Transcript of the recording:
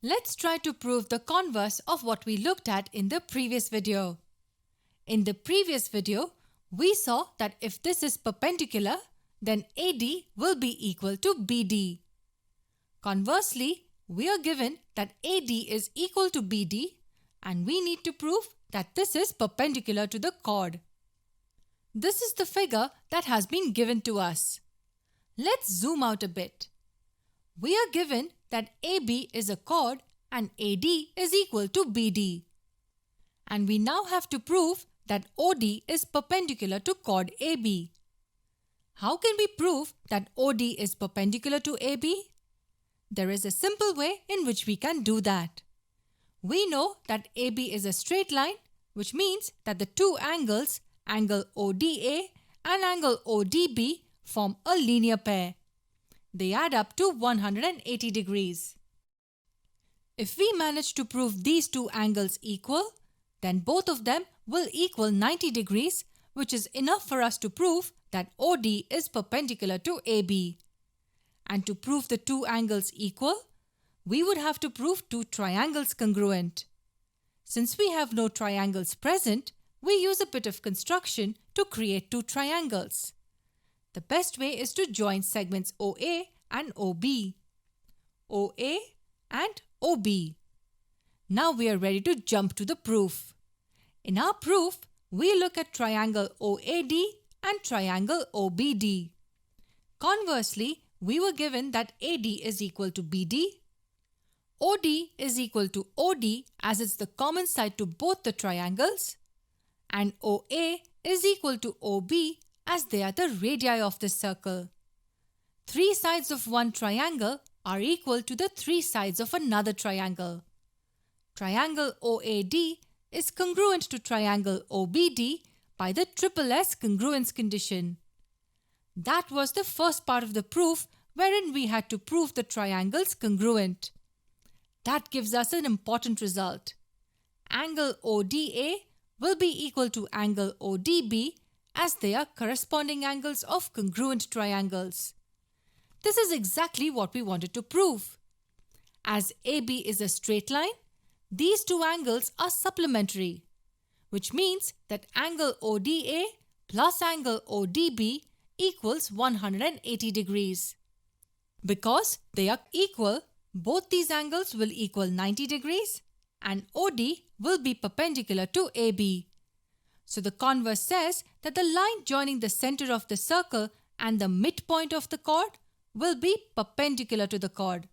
Let's try to prove the converse of what we looked at in the previous video. In the previous video, we saw that if this is perpendicular, then AD will be equal to BD. Conversely, we are given that AD is equal to BD and we need to prove that this is perpendicular to the chord. This is the figure that has been given to us. Let's zoom out a bit. We are given that AB is a chord and AD is equal to BD. And we now have to prove that OD is perpendicular to chord AB. How can we prove that OD is perpendicular to AB? There is a simple way in which we can do that. We know that AB is a straight line, which means that the two angles, angle ODA and angle ODB, form a linear pair. They add up to 180 degrees. If we manage to prove these two angles equal, then both of them will equal 90 degrees, which is enough for us to prove that OD is perpendicular to AB. And to prove the two angles equal, we would have to prove two triangles congruent. Since we have no triangles present, we use a bit of construction to create two triangles. The best way is to join segments OA and OB. OA and OB. Now we are ready to jump to the proof. In our proof, we look at triangle OAD and triangle OBD. Conversely, we were given that AD is equal to BD, OD is equal to OD as it's the common side to both the triangles, and OA is equal to OB as they are the radii of the circle. Three sides of one triangle are equal to the three sides of another triangle. Triangle OAD is congruent to triangle OBD by the SSS congruence condition. That was the first part of the proof wherein we had to prove the triangles congruent. That gives us an important result. Angle ODA will be equal to angle ODB as they are corresponding angles of congruent triangles. This is exactly what we wanted to prove. As AB is a straight line, these two angles are supplementary, which means that angle ODA plus angle ODB equals 180 degrees. Because they are equal, both these angles will equal 90 degrees and OD will be perpendicular to AB. So the converse says that the line joining the center of the circle and the midpoint of the chord will be perpendicular to the chord.